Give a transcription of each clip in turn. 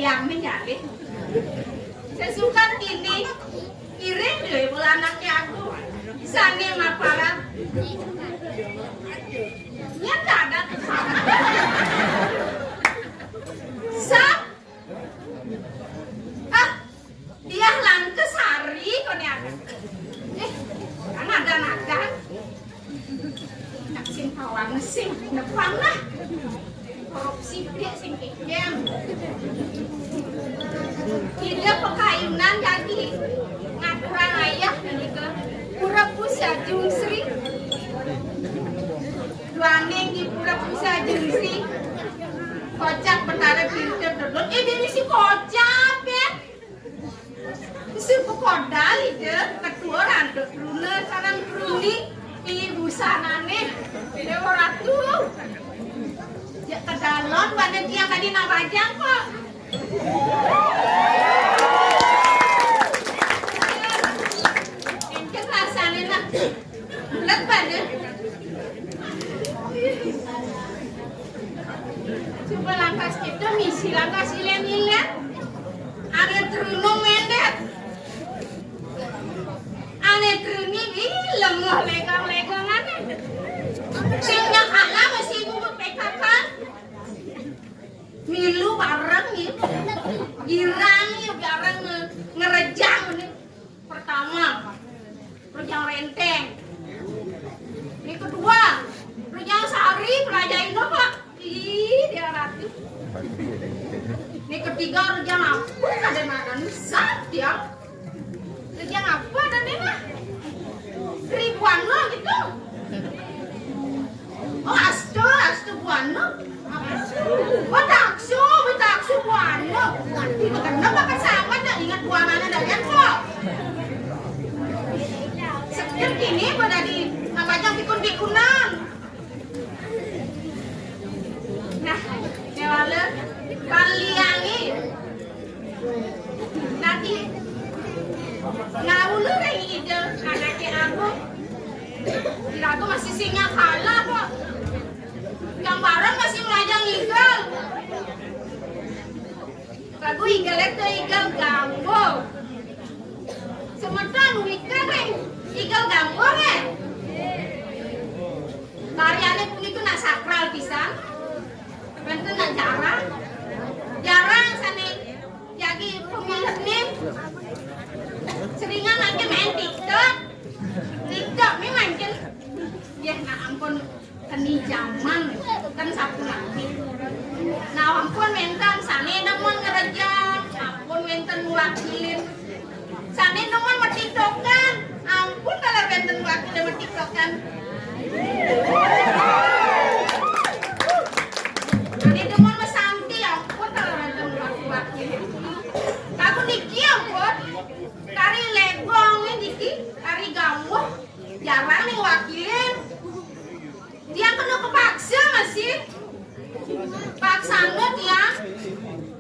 liang menjadi. Sesukan kini kirim deh bola anaknya aku. Sane maparan. Nyata ada. Sap. Dia langke sari konya. Kan ada naga. Tak sing pawang sing nepang lah. Korupsi dia sing kejem. Tidak pekayunan jadi ngaturang ayah nanti ke Prabu jungsri. Duaning di Prabu jungsri. Kocak betara pinter dodot. Ini si kocak ya. Si pekodal itu ketua randut runa sarang kruni ibu sanane dewa ratu. Ya kedalon pada tiang tadi nabajang kok. Encet rasanya nak bulat pada. Coba langkas kita misi langkas ilen-ilen. Ada terunung mendet. Ane teruni lemah legang-legang ane. Singnya kalah masih bubuk PKK. Milu bareng nih. Girang nih bareng ngerejang nih. Pertama rejang renteng. Ini kedua rejang sari pelajarin apa? Ih dia ratu. Ini ketiga rejang apa? Ada makan sat ya. Rejang apa dan ini mah? Ribuan loh gitu. Oh astu buano. Oh taksu buano. Kenapa kan sama dah ingat buananya dari kok. Sekitar kini pada di namanya pikun-pikunan. Nah, lewala paliangi. Nanti ngawulu lagi ide anaknya aku. Kira aku masih singa kalah kok. Yang bareng masih melajang igal. Prabu igal itu igal gambuh. Sementara nulikan igal gambuh Tariannya pun itu nak sakral pisan. Bentuk nak jarang sana. Jadi pemilih nih. Seringan lagi main TikTok memang kan ya nah ampun keni zaman kan sapu lagi nah ampun mentan sana namun ngerejang ampun mentan wakilin sana namun metiktokan ampun kalau mentan wakilin metiktokan ini namun mesanti ampun kalau mentan wakilin aku diki ampun Tari legong ini tarigambuh jarang nih wakilin dia kena kepaksa masih paksanya dia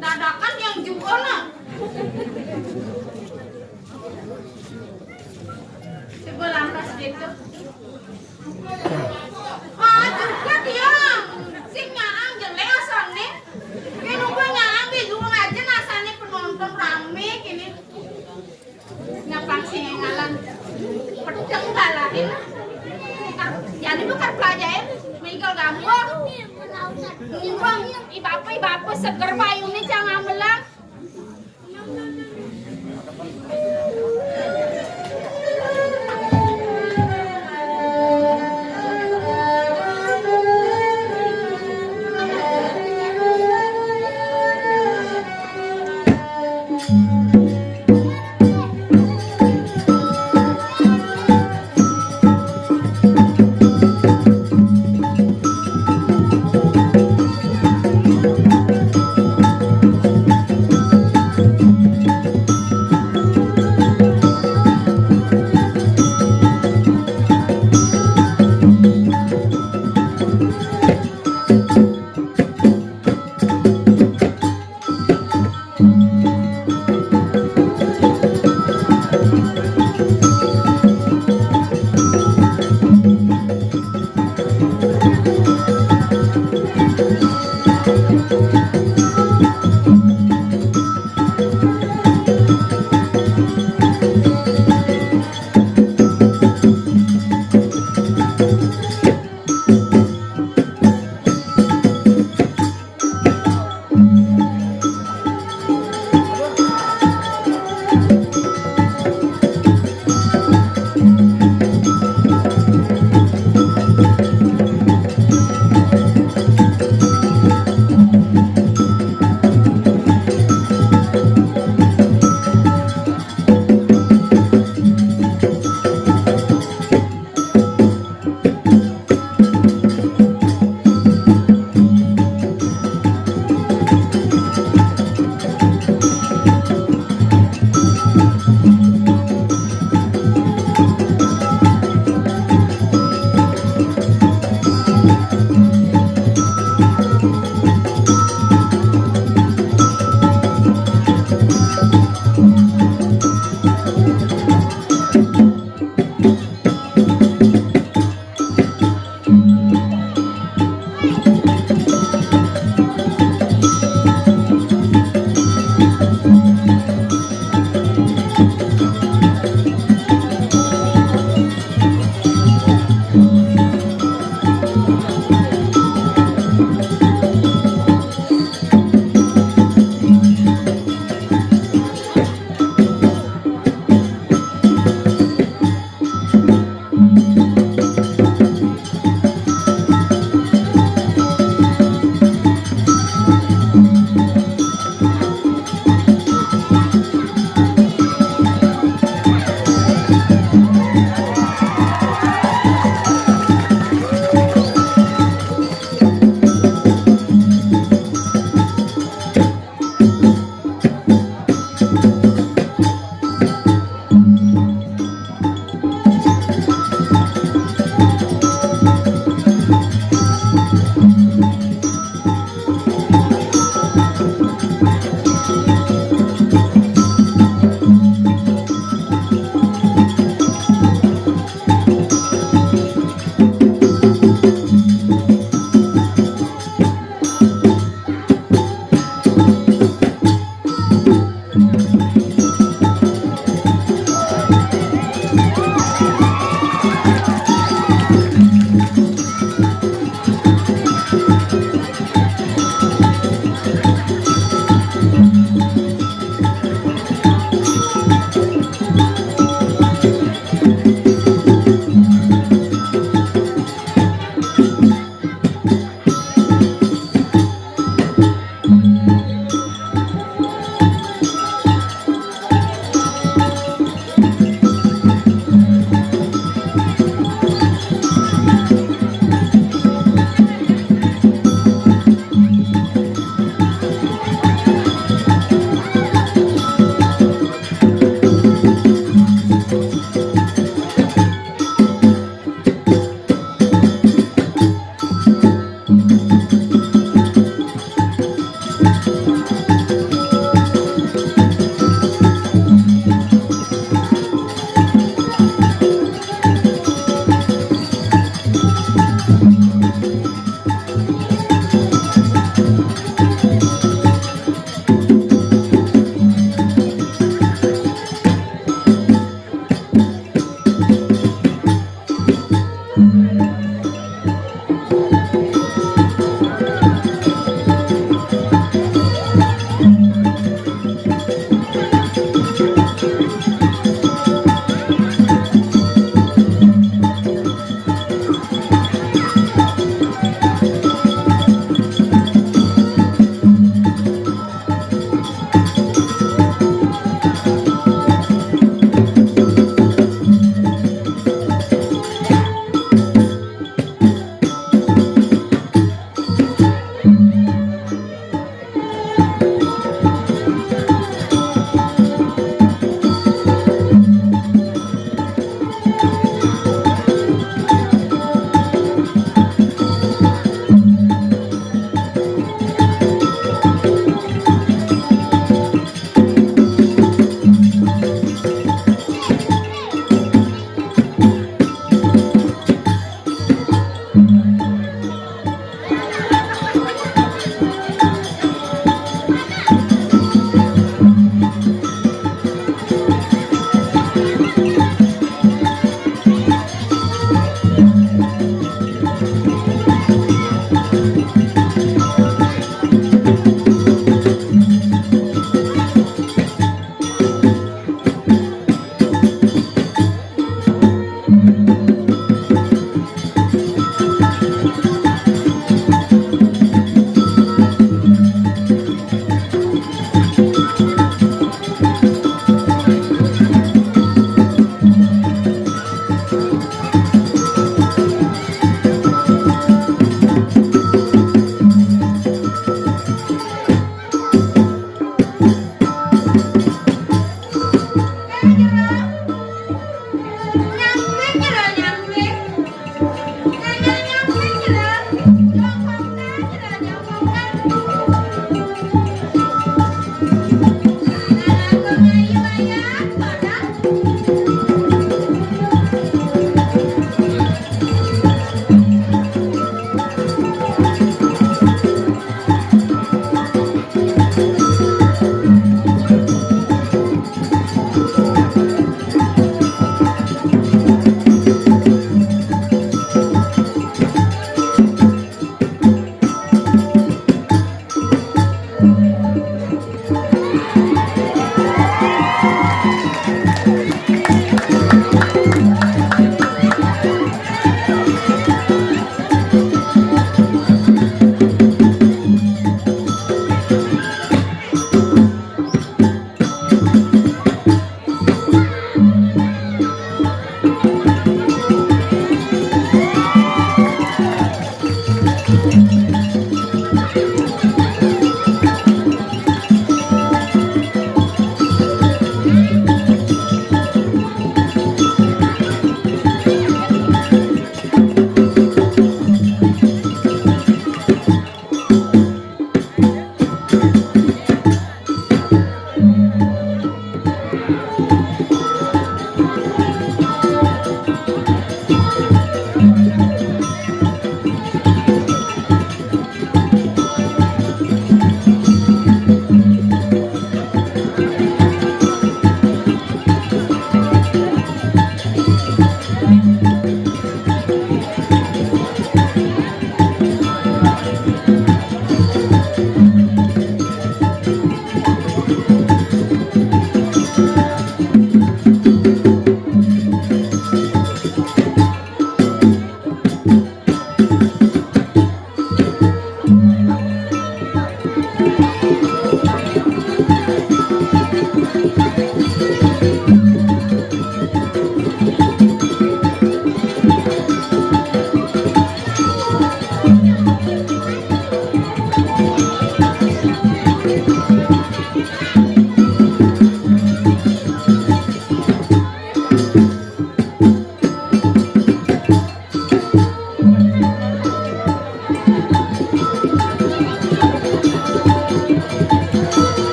dadakan yang juga lah coba lantas gitu juga dia sing nyaang jelek asalnya kenapa nyaang di juga aja nasanya penonton rame gini nyapang singalan pedang balain jadi bukan pelajaran minggal gambuh ngurang ibapu seger payungnya jangan melang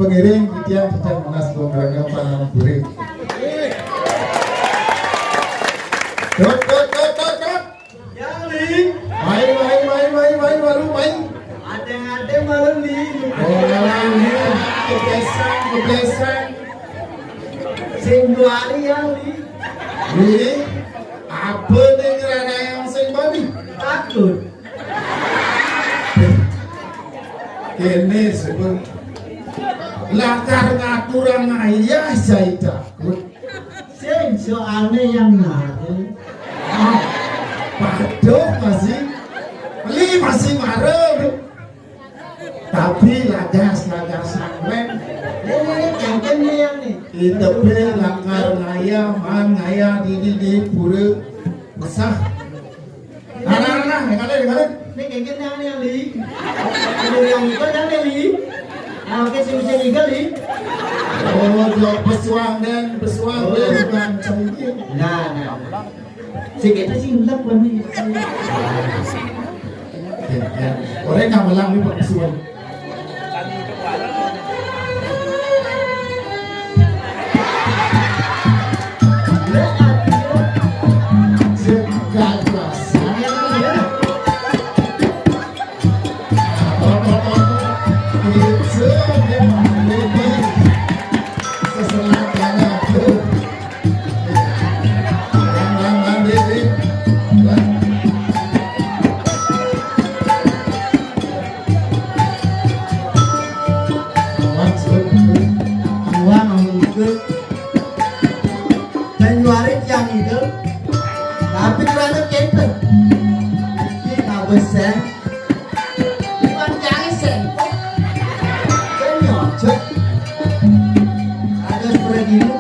pengiring titian sedang menas lombaga para burik. Dot. Yang li. Main baru main. Ada baru li. Oh ini kebiasaan. Sing dua hari yang li. Li. Apa nih ngerana yang sing babi? Takut. Kene sebut lakar ngaturang ayah saya takut. Sing soalnya yang nari. Paduh masih marah. Tapi lagas sangwen. Ini kengken nih yang nih. Itu be lakar ngaya man ngaya di pura besar. Nah, kalian. Ini kengken yang li. Yang itu yang li. Oke, sing iga li. Oh, lo bersuang dan bukan cemiki. Nah. Si kita sih ulap nih. Orang nggak malang nih Pak Suwan. Tapi kerana kita kita besar bukan jangan sempok kenyocok ada seperti itu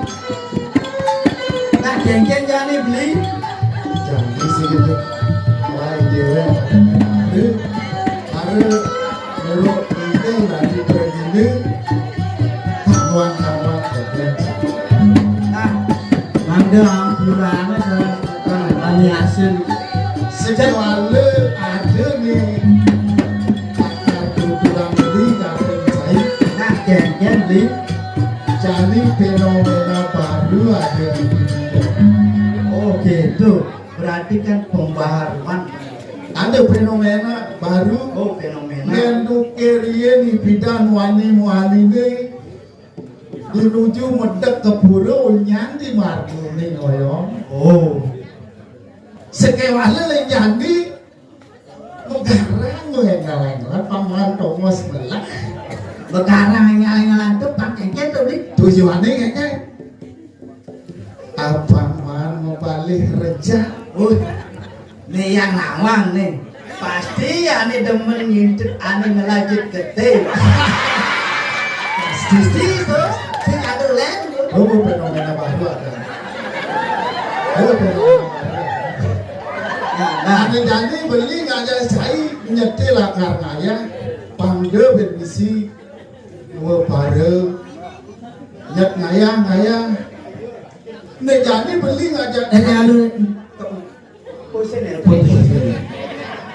nah jengkel jangan beli Jangan sih gitu. Wah dewe ada menurut itu nanti begini kawan-kawan kalian. nah mangga ampurannya kami hasil Sekarang ada nih kartu kurang beli kartu cair. nah jengkel beli Jadi fenomena baru ada di dunia. oh gitu berarti kan pembaharuan Ada fenomena baru oh fenomena yang nukerie di bidang wani-wani ini menuju medek ke pura nyanti margu nih ngoyong. oh Sekewala lenjani Megarang ngoyong paman tomo sebelah bekarang nyala-nyala tuh pakai gitu beli tujuannya kayaknya abang man mau balik reja. nih yang nawang nih pasti ya nih demen ngintip aneh ngelajut gede pasti itu sing ada lain Oh fenomena baru ada. Oh fenomena baru. nah Ane jadi beli ngajak saya nyetil karena ya pangde bermisi dua bare nyet ngayang ne jadi beli ngajak ini anu posen ya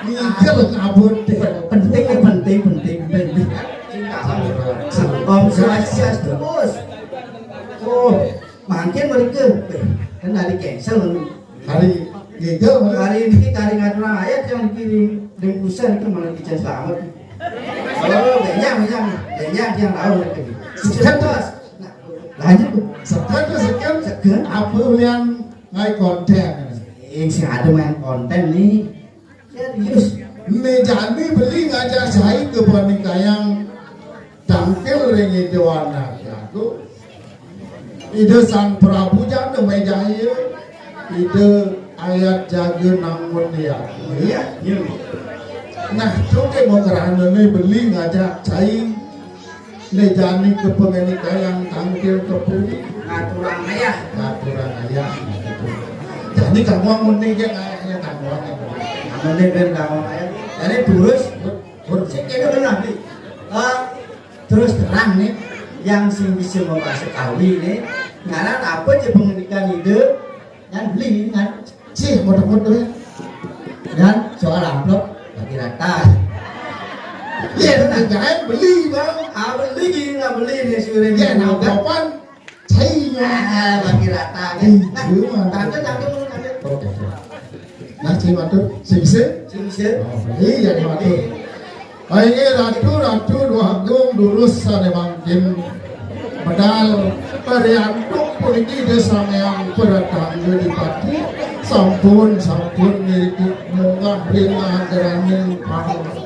ngigel ngabut penting om swastiastu terus oh makin mereka kan dari cancel hari ngigel hari ini kari ngaturang ayat yang kirim ringkusan itu malah kican selamat oh banyak yang tahu sekian terus lanjut sekian apa yang ngai konten yang sih ada main konten nih serius ne jadi beli ngajak saya ke pernikahan tampil ringi dewana aku ide sang Prabu jatuh mejaya ide ayat jaga namun dia iya nah coba mau kerana ne beli ngajak saya ne jani ke pernikahan tampil ke puri ngaturang ayah jadi kamu mau nikah ayahnya kamu mendengar kawan ayah jadi terus sekian benar nih terus terang nih yang sih bisa membahas kawin nih ngaran apa aja pendidikan ide yang beli kan sih mudah-mudahan dan soal amplop bagi rata ya jangan beli bang beli nggak beli nih sore ya nampakan saya bagi rata kan tante oke nah si matur si bisa iya di matur ini ratu dua agung lurus sana bangkin medal periantuk pergi desa yang beratang di pati sampun miriki munggah ringa geraning panggung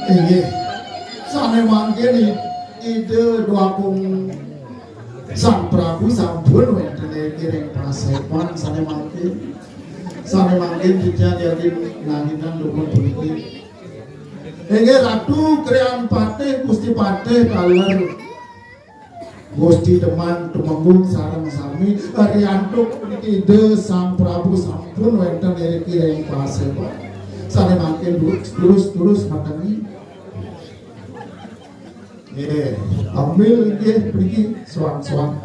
Inggih. Sane mangke ide duakung Sang Prabu sampun wonten kiring pasepan sane mangke. Sane mangke dijadi langitan dukun puniki. Inggih Ratu Krian Patih Gusti Patih kaler Gusti Deman tumembung sareng sami riyantuk ide Sang Prabu sampun wonten kiring pasepan. Sane mangke terus mateni. Ambil dia pergi suang-suang.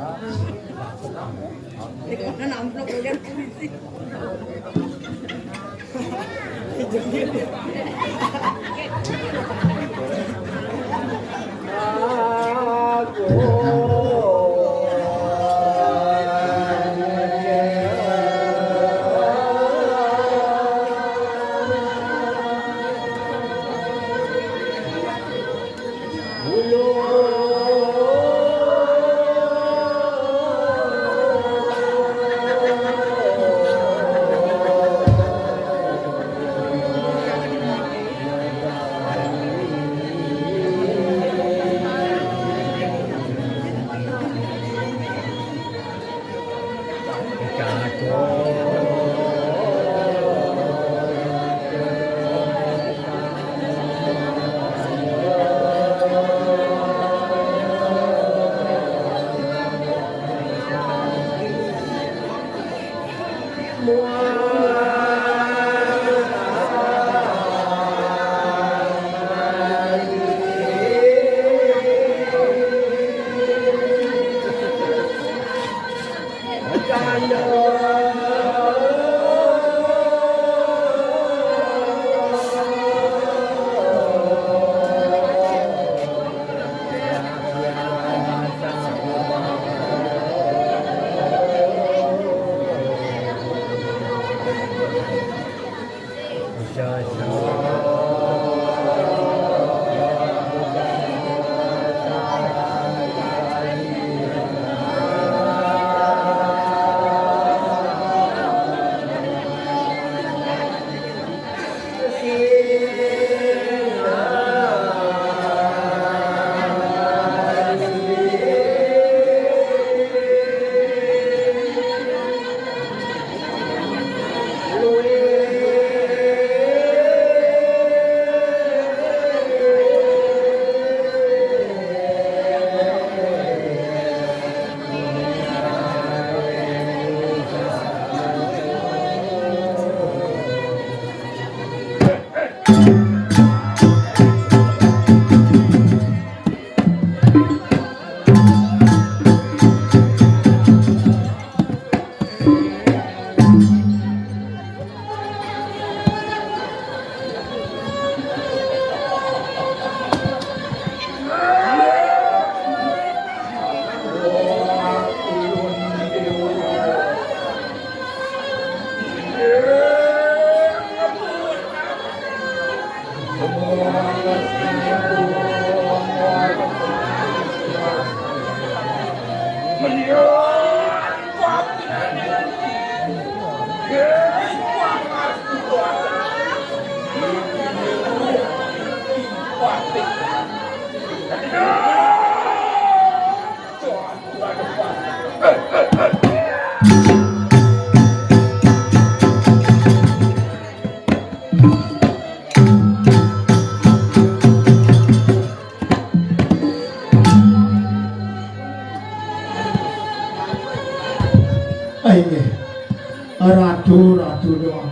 Ratu doang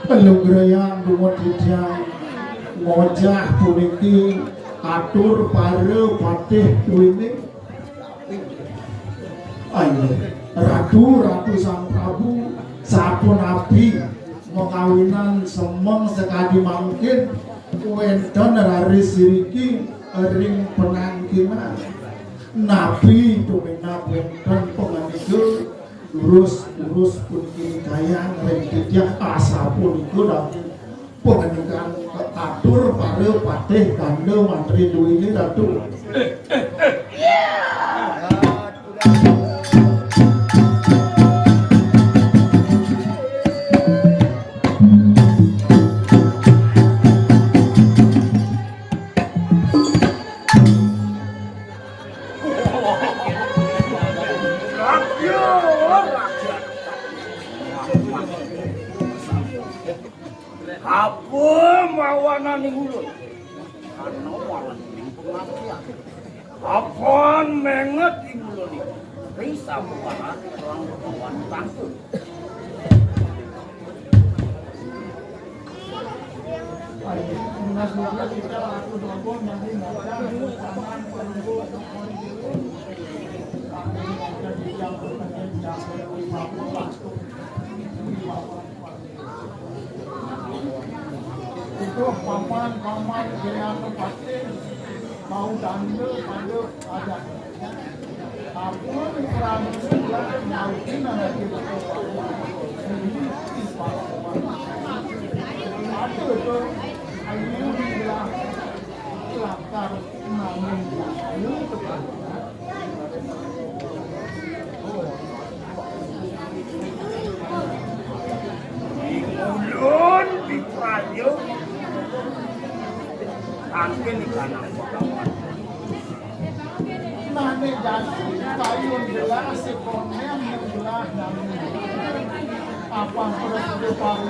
pelunggrayan dumut dijang ngojah puniki atur pare patih duwini ayo ratu sang Prabu sapun abdi ngkawinan semeng sekali mungkin wonten raris siriki ring penangkinan nabi tumindak wonten pangandika urus puniki kayang rengkijah asa puniku dan pengendikan atur pare patih kande mantri duwini ratu Apaan menget ing ulun iki? Bisa bukan orang kawan tangkul. Itu paman yang pasti mau dandel ada. Aku perang sebelah mungkin ada di ada itu ayu bilang lakar namun ayu Ulun diprayo angke di kanan kawan. nane jadi kayu belah sekonem belah namun apa perlu paru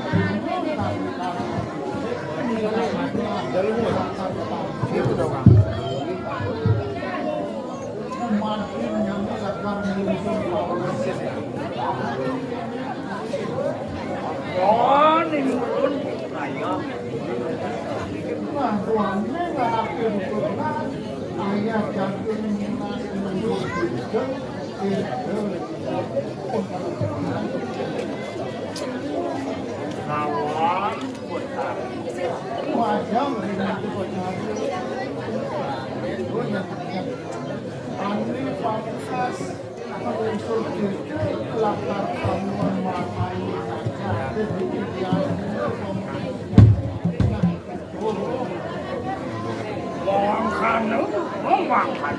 Itu dong. makin yang lakar musuh Oh, ini ulun diprayo. Wah, tuannya nggak akan pernah ayah jantung menyuruh Kawan putar. wajah Andri Pamusas mengusul itu latar kamuan makai Memakan.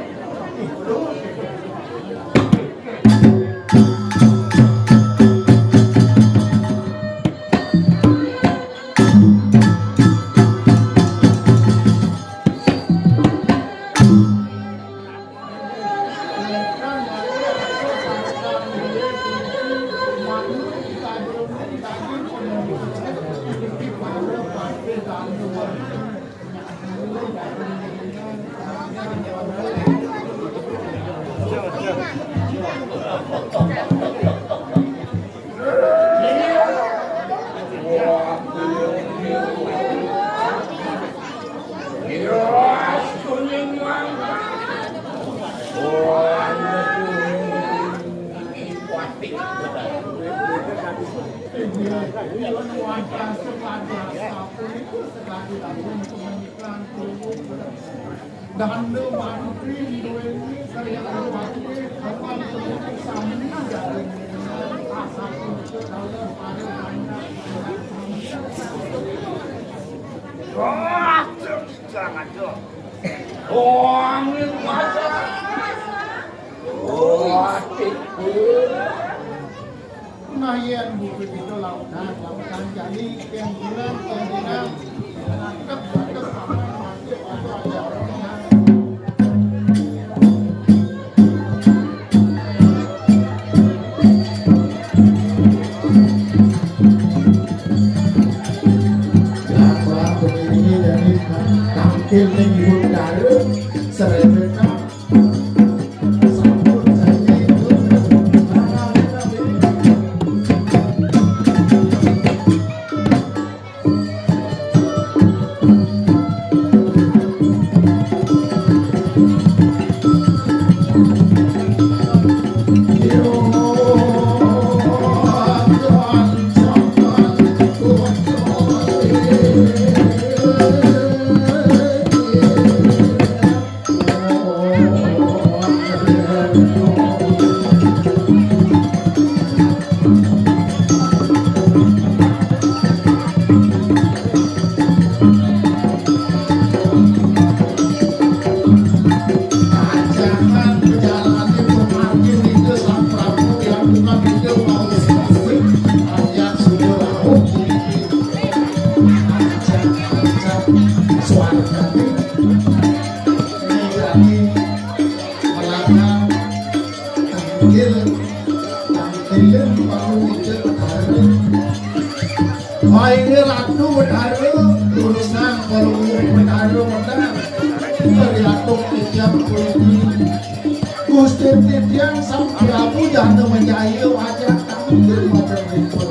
Dando mantri duweni karya bakti kapan semuanya sami dari asal untuk dalam pada serang aja. Angin masak. Hatiku. Nah yang bukit itu lautan jadi yang bulan yang dinam nangkep sampai masuk atau ada orang tampil ning ibu daru serebetna sambut jaye itu ini ratu berharu tulisan kalau berharu menang dari ratu tiap kuliti Gusti Tidian sang Prabu jatuh mejaya wajah tampil macam itu.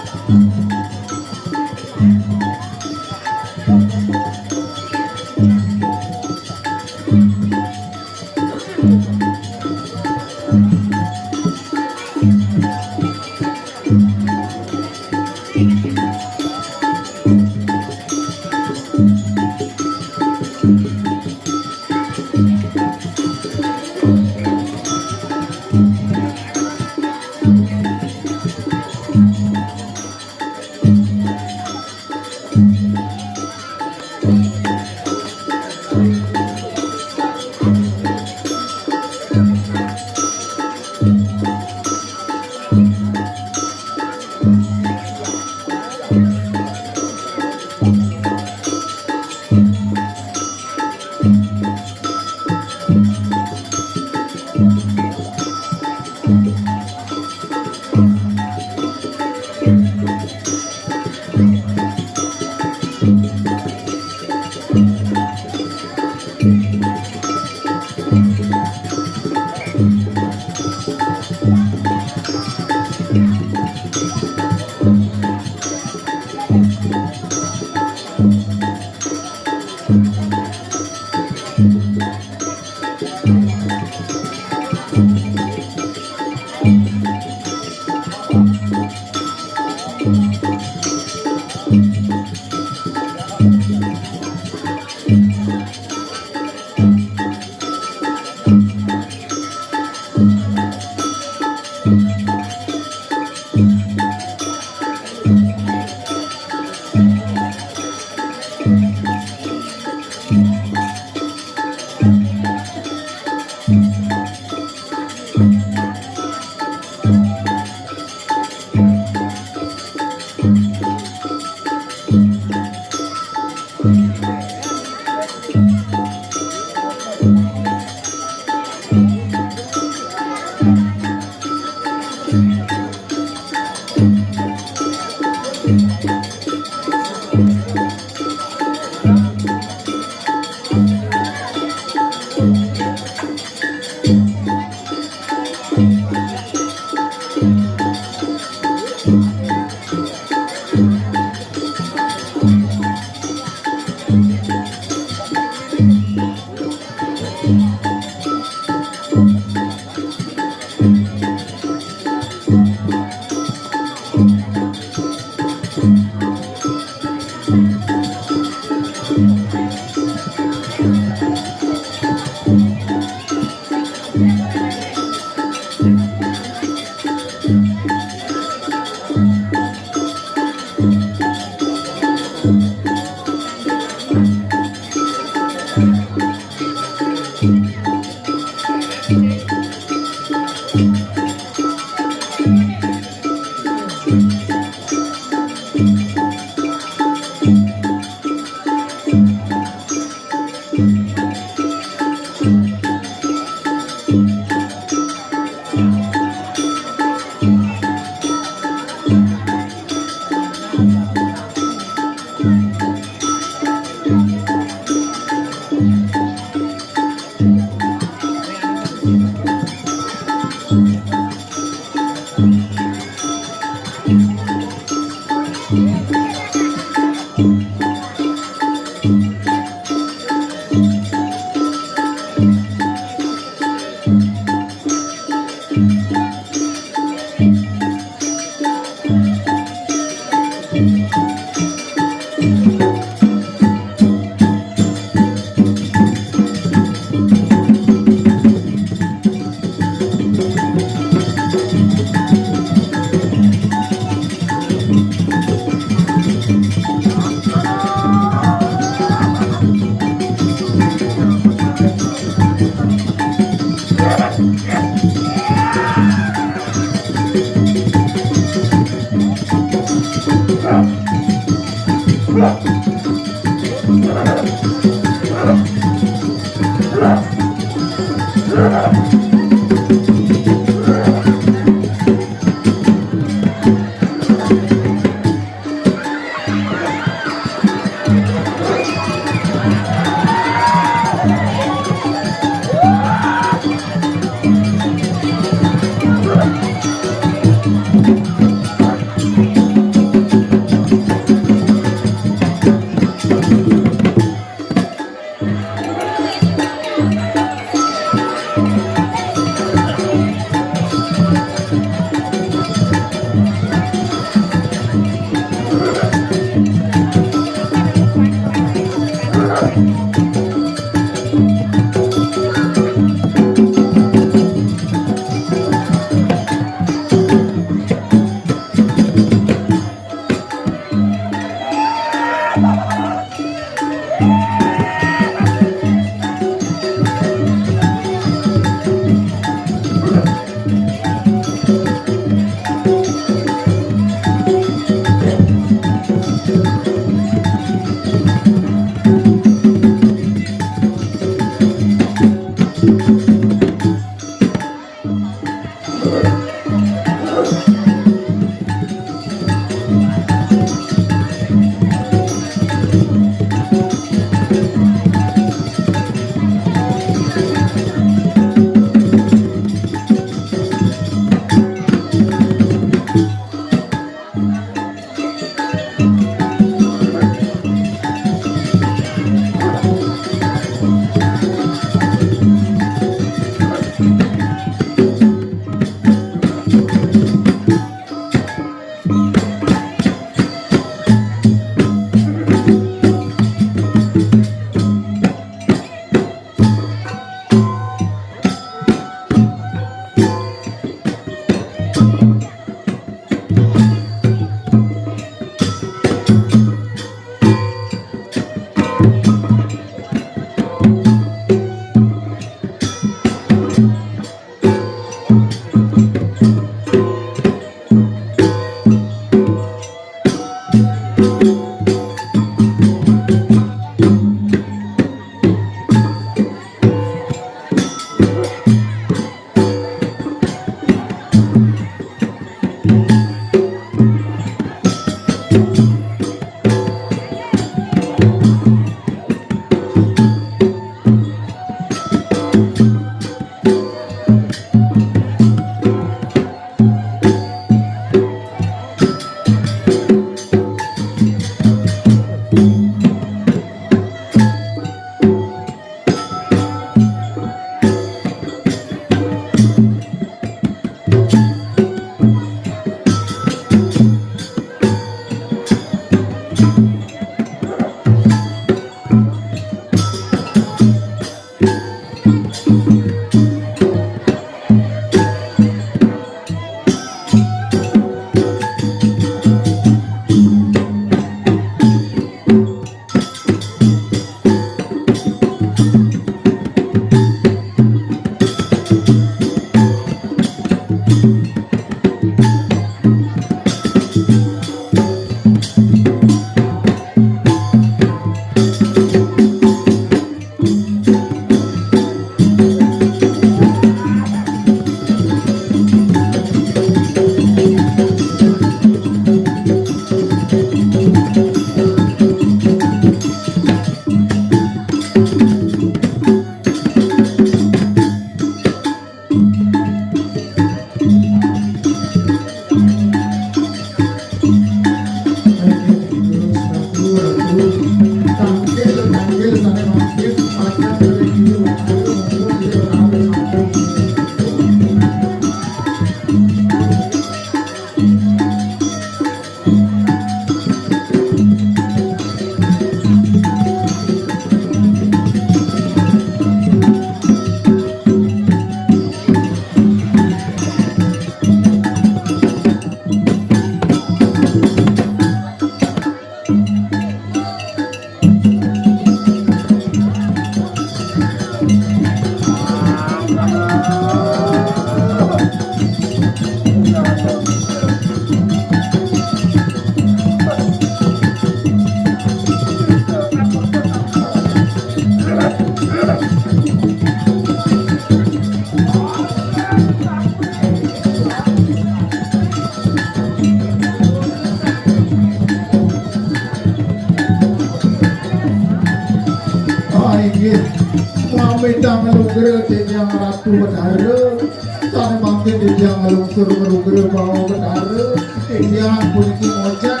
Midang ngelungger yang ratu bedara tane mangke yang ngelungsur ngelungger mau bedara yang puniki mojak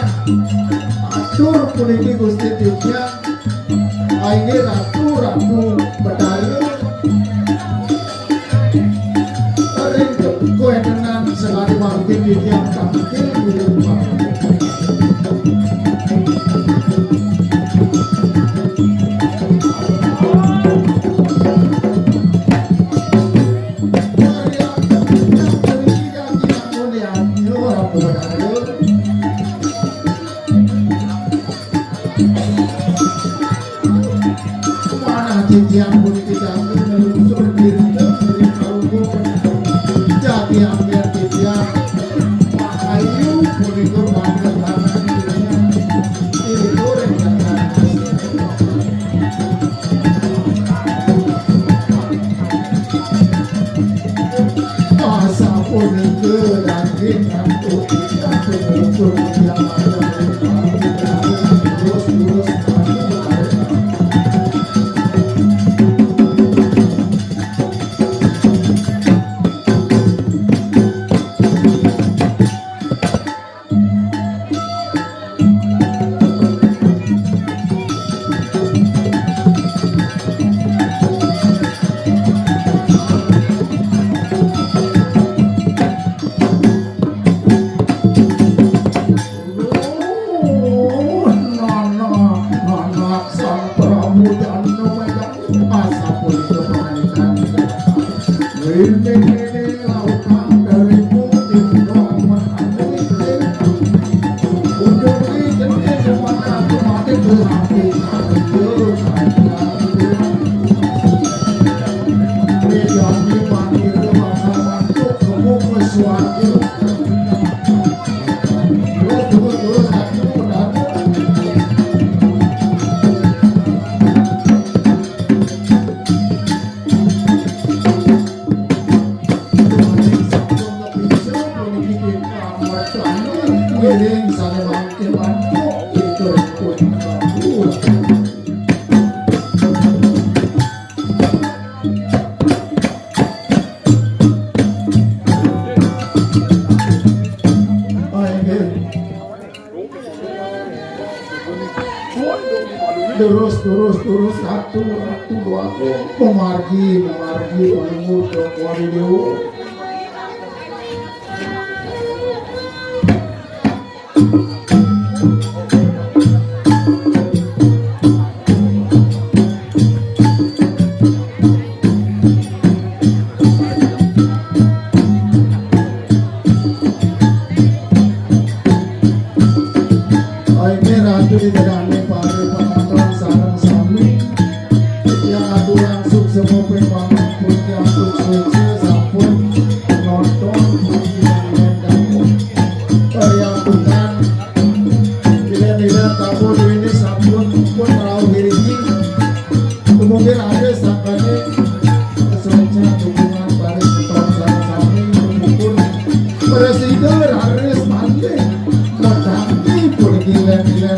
atur puniki gusti tiang aini ratu bedara ring kue tenan sekali mangke yang tampil di rumah. Kajian pun tidak menelusur diri dari kaumku. Jadi akhir tidak Ayu pun itu bangga banget dirinya. Itu rencana masa pun itu dan kita tuh tidak menelusur yang ada terus sang Prabu dan masa pun itu pengadilan ini lautan dari putih roman untuk ini kemana mati berhati jadi mati kemana masuk kamu ke suatu terus hati benar. Giring sana bangkit bantuk itu pun Prabu. Terus satu dua memargi menunggu video. Ratu diterani pada penonton sarang sami yang adu langsung semua pembangun punya untuk sukses sampun nonton pembangunan kamu yang bukan tidak tahun ini sampun pun tahu diri mungkin ada sakane kesulitan dukungan pada penonton sarang sami mengukur presiden harus mandi menanti pun gila-gila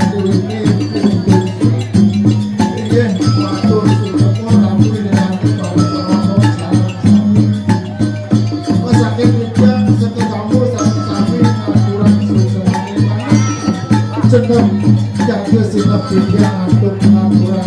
senang jaga silap tiga untuk pengaturan